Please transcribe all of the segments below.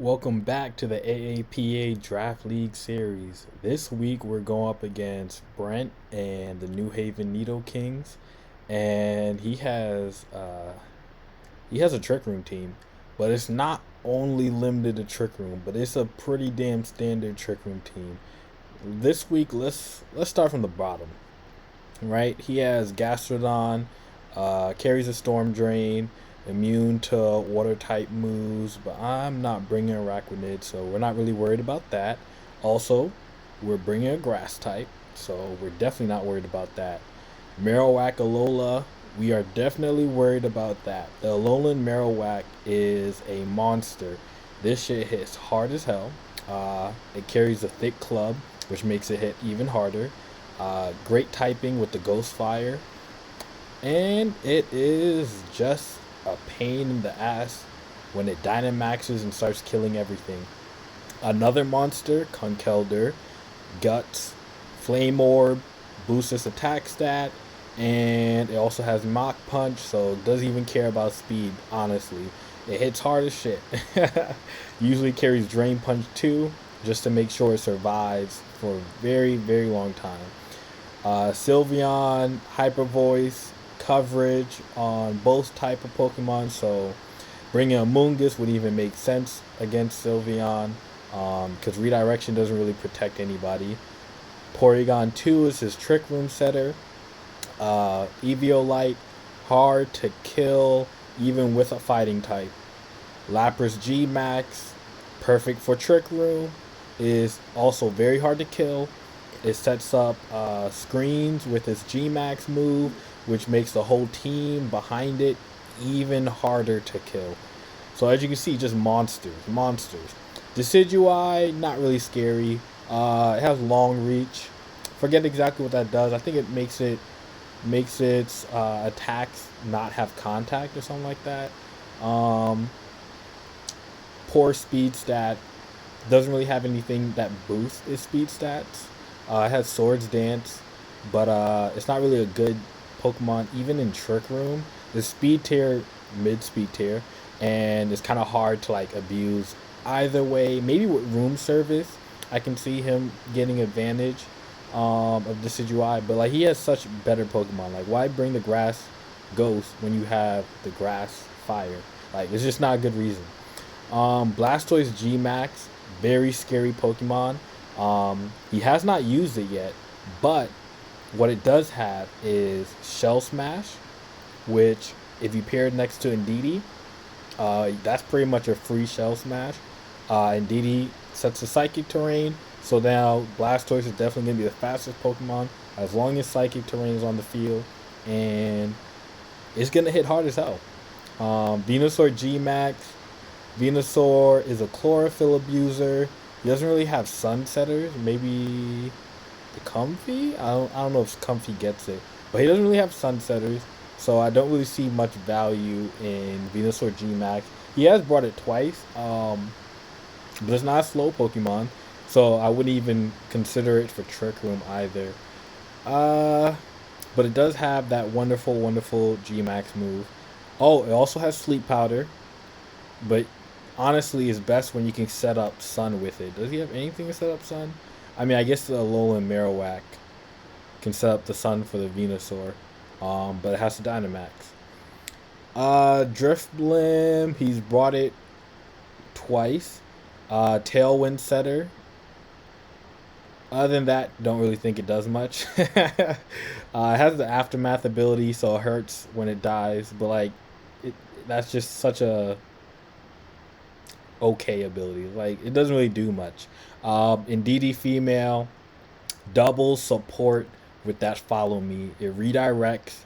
Welcome back to the AAPA Draft League Series. This week we're going up against Brent and the New Haven Nidokings, and he has a Trick Room team, but it's not only limited to Trick Room, but it's a pretty damn standard Trick Room team. This week let's start from the bottom. Right, he has Gastrodon, carries a Storm Drain, immune to water type moves, but I'm not bringing Araquanid, so we're not really worried about that. Also, we're bringing a grass type, so we're definitely not worried about that. Marowak Alola, we are definitely worried about that. The Alolan Marowak is a monster. This shit hits hard as hell. It carries a thick club, which makes it hit even harder. Great typing with the Ghost Fire, and it is just a pain in the ass when it Dynamaxes and starts killing everything. Another monster, Conkeldurr, Guts, Flame Orb, boosts its attack stat, and it also has Mach Punch, so it doesn't even care about speed, honestly. It hits hard as shit. Usually carries Drain Punch too, just to make sure it survives for a very, very long time. Sylveon, Hyper Voice, coverage on both type of Pokemon, so bringing a Moongus would even make sense against Sylveon, because Redirection doesn't really protect anybody. Porygon 2 is his Trick Room setter. Eviolite, hard to kill even with a fighting type. Lapras G Max, perfect for Trick Room, is also very hard to kill. It sets up screens with its G Max move, which makes the whole team behind it even harder to kill. So as you can see, just monsters. Decidueye, not really scary. It has long reach. Forget exactly what that does. I think it makes its attacks not have contact or something like that. Poor speed stat. Doesn't really have anything that boosts its speed stats. It has Swords Dance, but it's not really a good Pokemon even in Trick Room. The speed tier, mid speed tier, and it's kind of hard to like abuse either way. Maybe with room service, I can see him getting advantage of Decidueye, but like he has such better Pokemon. Like why bring the Grass Ghost when you have the Grass Fire? Like it's just not a good reason. Blastoise G Max, very scary Pokemon. He has not used it yet, but what it does have is Shell Smash, which if you pair it next to Indeedee, that's pretty much a free Shell Smash. Indeedee sets the Psychic Terrain, so now Blastoise is definitely going to be the fastest Pokemon as long as Psychic Terrain is on the field, and it's going to hit hard as hell. Venusaur G Max. Venusaur is a Chlorophyll abuser. He doesn't really have Sun Setters. Maybe the Comfy? I don't know if Comfy gets it. But he doesn't really have Sun Setters. So I don't really see much value in Venusaur G Max. He has brought it twice. But it's not a slow Pokemon. So I wouldn't even consider it for Trick Room either. But it does have that wonderful, wonderful G Max move. Oh, it also has Sleep Powder. But honestly, it's best when you can set up Sun with it. Does he have anything to set up Sun? I mean, I guess the Alolan Marowak can set up the Sun for the Venusaur. But it has to Dynamax. Drifblim, he's brought it twice. Tailwind Setter. Other than that, don't really think it does much. It has the Aftermath ability, so it hurts when it dies. But like, that's just such a okay ability. Like it doesn't really do much. Indeedee female, double support with that follow me. It redirects,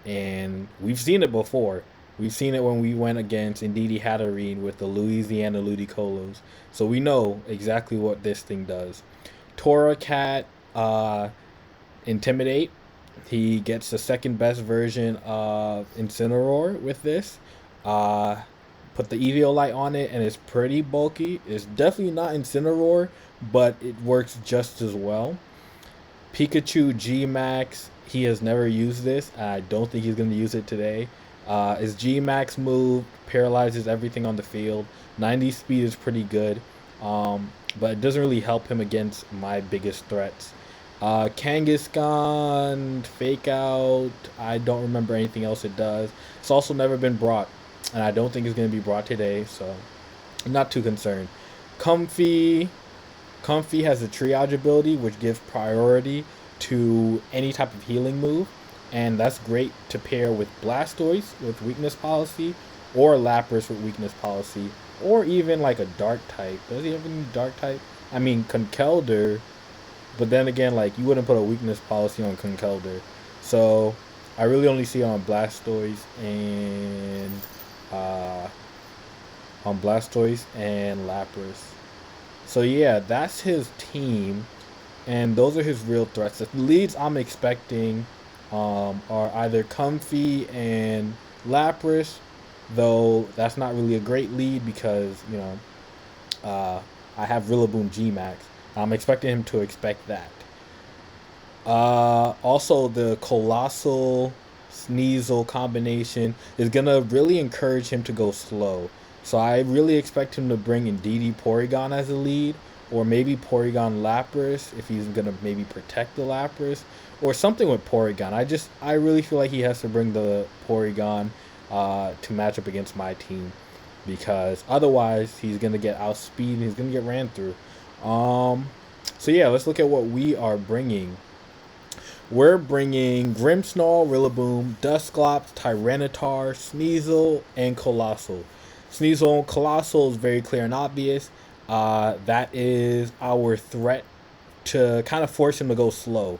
and we've seen it before. We've seen it when we went against Indeedee Hatterene with the Louisiana Ludicolo. So we know exactly what this thing does. Torracat, Intimidate. He gets the second best version of Incineroar with this. Put the Eviolite on it, and it's pretty bulky. It's definitely not Incineroar, but it works just as well. Pikachu G Max. He has never used this. I don't think he's going to use it today. His G-Max move paralyzes everything on the field. 90 speed is pretty good, but it doesn't really help him against my biggest threats. Kangaskhan, Fake Out, I don't remember anything else it does. It's also never been brought, and I don't think it's going to be brought today, so I'm not too concerned. Comfy, Comfy has a triage ability, which gives priority to any type of healing move, and that's great to pair with Blastoise with weakness policy, or Lapras with weakness policy, or even like a Dark type. Does he have any Dark type? I mean, Conkeldurr, but then again, like you wouldn't put a weakness policy on Conkeldurr, so I really only see it on Blastoise and uh, Lapras. So yeah, that's his team, and those are his real threats. The leads I'm expecting are either Comfy and Lapras, though that's not really a great lead because I have Rillaboom G-Max. I'm expecting him to expect that. Also, the Colossal Sneasel combination is gonna really encourage him to go slow. So I really expect him to bring in DD Porygon as a lead, or maybe Porygon Lapras if he's gonna maybe protect the Lapras, or something with Porygon. I really feel like he has to bring the Porygon to match up against my team, because otherwise he's gonna get outspeed and he's gonna get ran through. So yeah, let's look at what we are bringing. We're bringing Grimmsnarl, Rillaboom, Dusclops, Tyranitar, Sneasel, and Colossal. Sneasel and Colossal is very clear and obvious. That is our threat to kind of force him to go slow.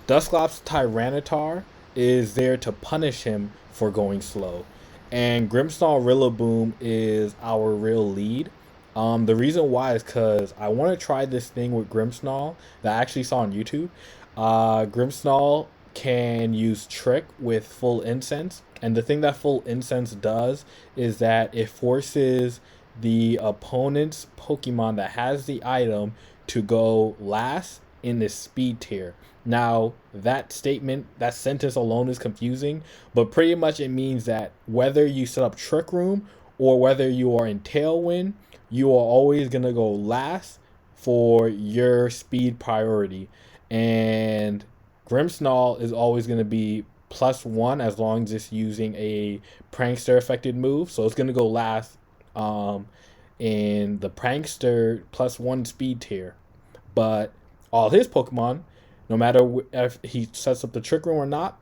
Dusclops Tyranitar is there to punish him for going slow. And Grimmsnarl Rillaboom is our real lead. The reason why is because I want to try this thing with Grimmsnarl that I actually saw on YouTube. Grimmsnarl can use Trick with Full Incense, and the thing that Full Incense does is that it forces the opponent's Pokemon that has the item to go last in the speed tier. Now, that sentence alone is confusing, but pretty much it means that whether you set up Trick Room or whether you are in Tailwind, you are always going to go last for your speed priority. And Grimmsnarl is always going to be +1 as long as it's using a Prankster affected move. So it's going to go last in the Prankster +1 speed tier. But all his Pokemon, no matter if he sets up the Trick Room or not,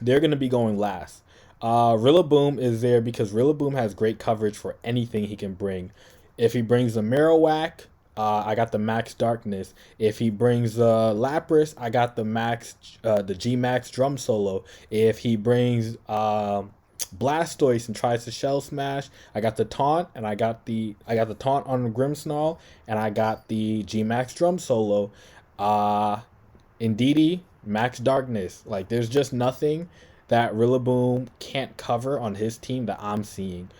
they're going to be going last. Rillaboom is there because Rillaboom has great coverage for anything he can bring. If he brings a Marowak, I got the Max Darkness. If he brings Lapras, I got the G-Max Drum Solo. If he brings Blastoise and tries to Shell Smash, I got the Taunt, and I got the Taunt on the Grimmsnarl, and I got the G-Max Drum Solo. Indeedee, Max Darkness. Like, there's just nothing that Rillaboom can't cover on his team that I'm seeing.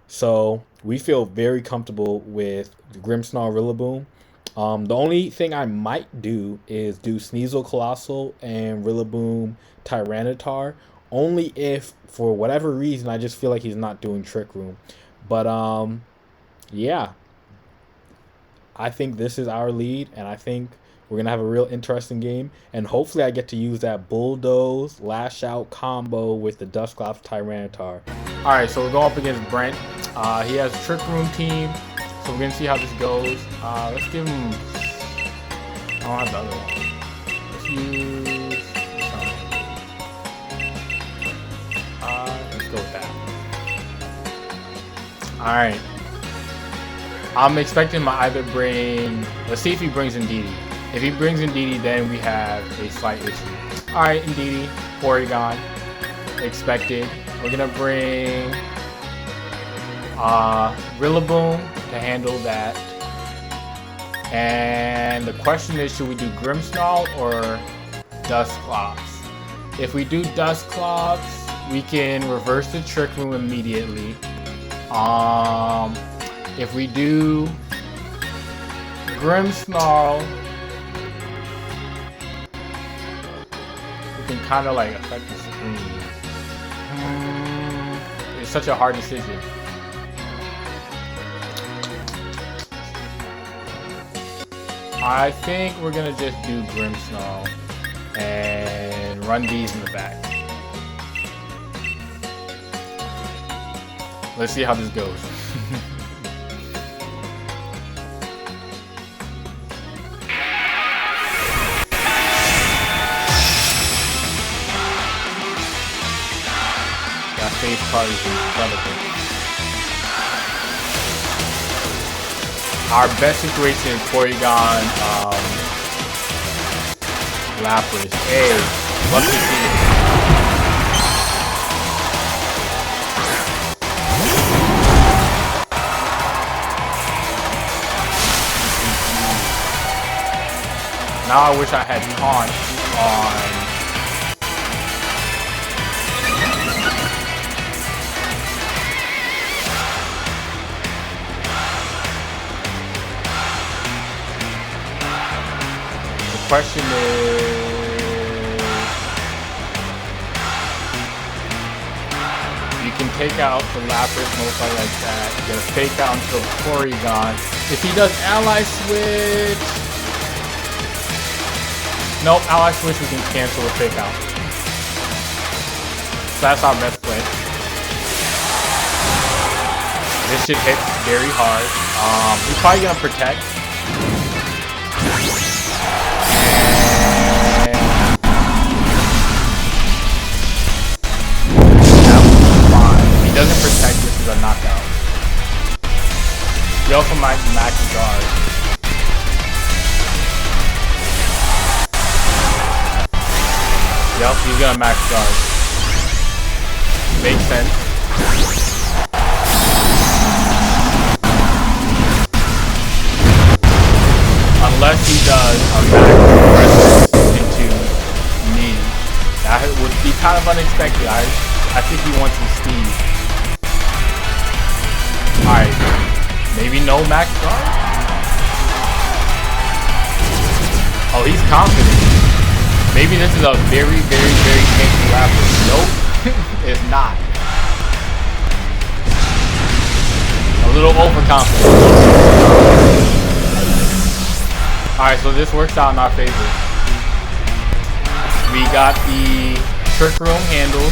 So we feel very comfortable with Grimmsnarl Rillaboom. The only thing I might do is do Sneasel Colossal and Rillaboom Tyranitar, only if for whatever reason I just feel like he's not doing Trick Room. But yeah, I think this is our lead, and I think we're gonna have a real interesting game, and hopefully I get to use that Bulldoze Lash Out combo with the Dusclops Tyranitar. All right, so we're going up against Brent. He has a Trick Room team, so we're gonna see how this goes. Let's give him. I don't have the other one. Let's use this one. Let's go with that. All right. I'm expecting him to either bring. Let's see if he brings Indeedee. If he brings Indeedee, then we have a slight issue. All right, Indeedee, Porygon, expected. We're gonna bring Rillaboom to handle that. And the question is, should we do Grimmsnarl or Dusclops? If we do Dusclops, we can reverse the Trick Room immediately. If we do Grimmsnarl, we can kind of like affect the screen. such a hard decision. I think we're gonna just do Grimmsnarl and run these in the back. Let's see how this goes. That face card is incredible. Our best situation is Porygon, Lapras. Hey, love to see it. Now I wish I had Taunt on. The question is, you can take out the Lapras most likely like that. You gotta fake out until Porygon. If he does Ally Switch, nope, Ally Switch we can cancel the fake out. So that's our best play. This should hit very hard. He's probably gonna protect. Doesn't protect, this is a knockout. He also might max guard. Yep, he's gonna max guard. Makes sense. Unless he does a max into me. That would be kind of unexpected. I think he wants some speed. Alright, maybe no max guard? Oh, he's confident. Maybe this is a very, very, very tanky Lapras. Nope, it's not. A little overconfident. Alright, so this works out in our favor. We got the Trick Room handled.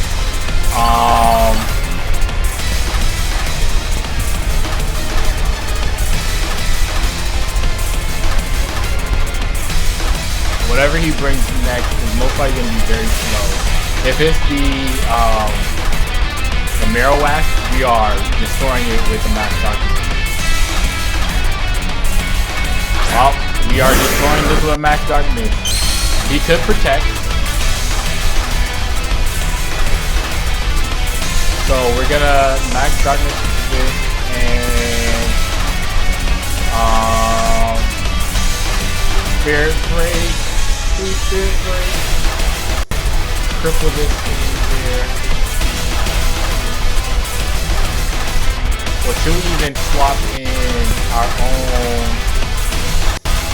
Whatever he brings next is most likely going to be very slow. If it's the Marowak, we are destroying it with the Max Darkness. Well, we are destroying this with a Max Darkness. He could protect. So we're gonna Max Darkness this and Spirit Break. Spirit Break. Cripple this thing here. Or should we even swap in our own?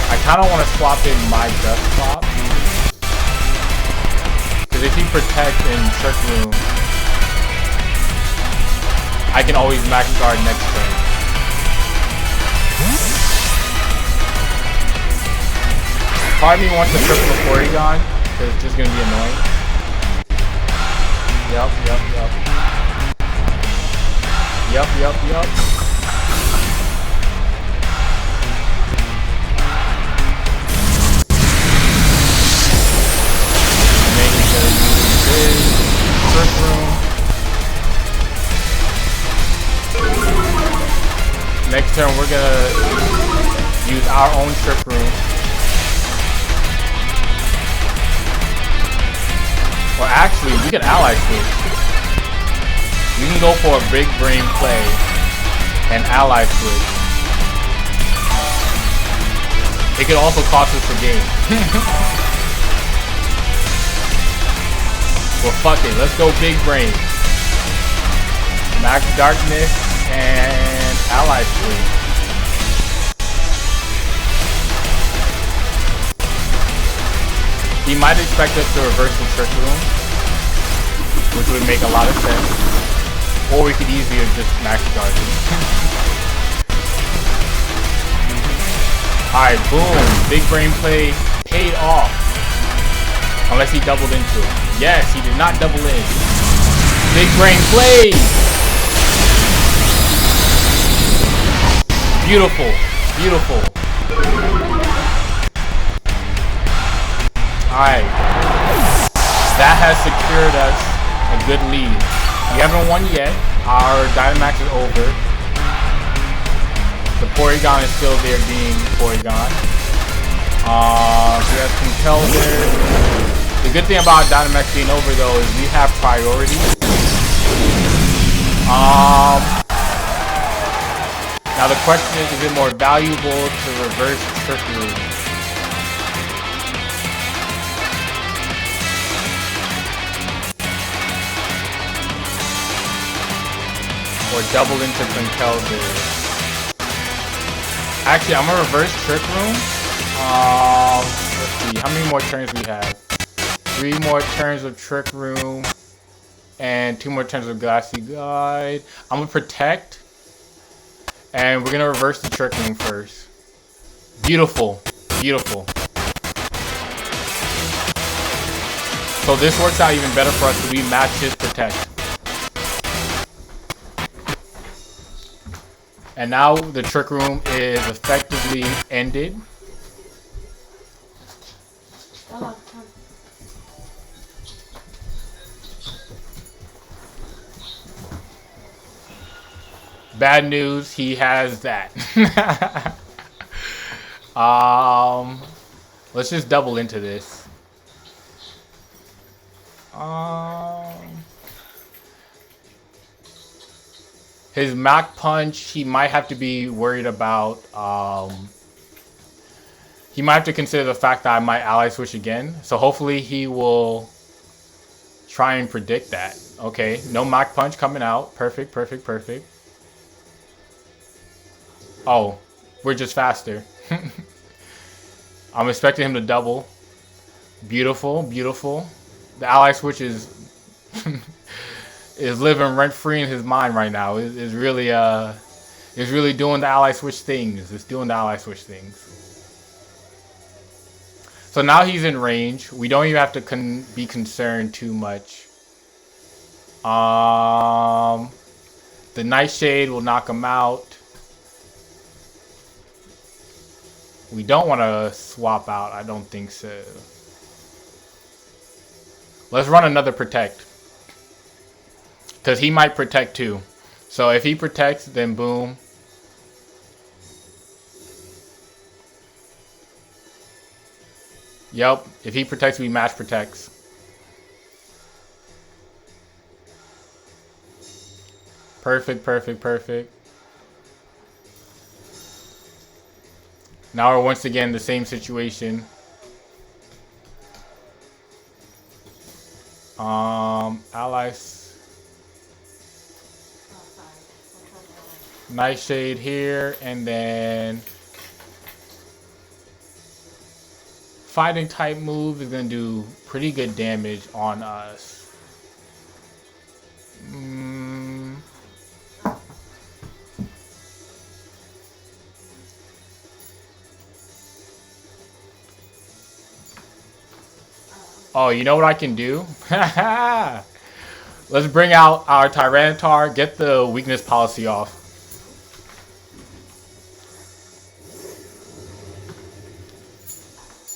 I kinda wanna swap in my Dust Clop. Cause if he protects in Trick Room, I can always max guard next turn. Part of me wants to triple Porygon, because it's just going to be annoying. Yep. And then he's going to use his Trick Room. Next turn, we're gonna use our own Trick Room. Or actually, we can Ally Switch. We can go for a big brain play and Ally Switch. It could also cost us the game. Well, fuck it. Let's go big brain. Max Darkness and Ally Switch. He might expect us to reverse the Trick Room, which would make a lot of sense. Or we could easily have just max guarded. Alright, boom. Big brain play paid off. Unless he doubled into it. Yes, he did not double in. Big brain play. Beautiful. Beautiful. Alright. That has secured us a good lead. We haven't won yet. Our Dynamax is over. The Porygon is still there being Porygon. We have Conkeldurr. The good thing about Dynamax being over though is we have priority. Now the question is it more valuable to reverse Trick Room? Or double into Conkeldurr? Actually, I'm gonna reverse Trick Room. Let's see, how many more turns we have? 3 more turns of Trick Room. And 2 more turns of Glassy Guide. I'm gonna protect. And we're gonna reverse the Trick Room first. Beautiful. Beautiful. So this works out even better for us because we match his protect. And now the Trick Room is effectively ended. Bad news, he has that. Let's just double into this. His Mach Punch, he might have to be worried about. He might have to consider the fact that I might ally switch again. So hopefully he will try and predict that. Okay, no Mach Punch coming out. Perfect, perfect, perfect. Oh, we're just faster. I'm expecting him to double. Beautiful, beautiful. The ally switch is is living rent free in his mind right now. It's really doing the ally switch things. It's doing the ally switch things. So now he's in range. We don't even have to be concerned too much. The Nightshade will knock him out. We don't want to swap out. I don't think so. Let's run another protect. Because he might protect too. So if he protects, then boom. Yep. If he protects, we match protects. Perfect, perfect, perfect. Now we're once again in the same situation. Allies. Nightshade here, and then fighting type move is gonna do pretty good damage on us. Oh, you know what I can do? Let's bring out our Tyranitar, get the weakness policy off.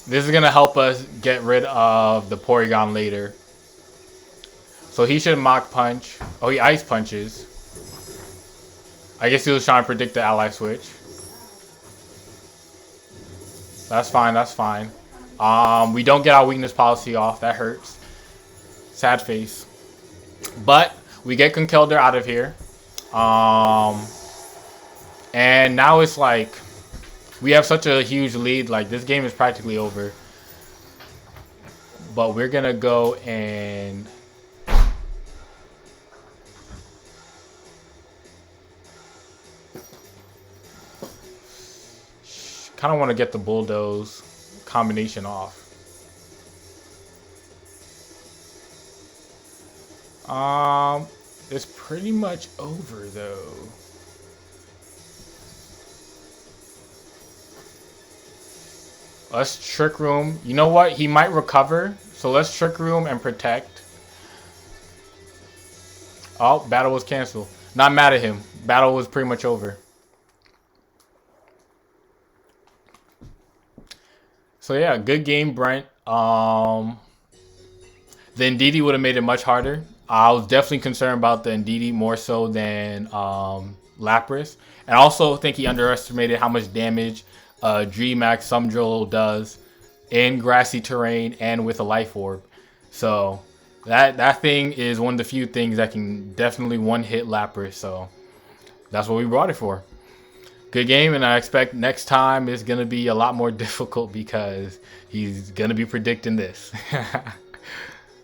This is going to help us get rid of the Porygon later. So he should Mach Punch. Oh, he Ice Punches. I guess he was trying to predict the ally switch. That's fine, that's fine. We don't get our weakness policy off. That hurts. Sad face. But we get Conkeldurr out of here. And now it's like we have such a huge lead. Like this game is practically over. But we're gonna go and kind of want to get the Bulldoze combination off. It's pretty much over though. Let's Trick Room. You know what? He might recover. So let's Trick Room and Protect. Oh, battle was canceled. Not mad at him. Battle was pretty much over. So yeah, good game, Brent. The Ndidi would have made it much harder. I was definitely concerned about the Ndidi more so than Lapras. And I also think he underestimated how much damage Dreamax Sumdrill does in grassy terrain and with a Life Orb. So that thing is one of the few things that can definitely one-hit Lapras. So that's what we brought it for. Good game, and I expect next time it's going to be a lot more difficult because he's going to be predicting this.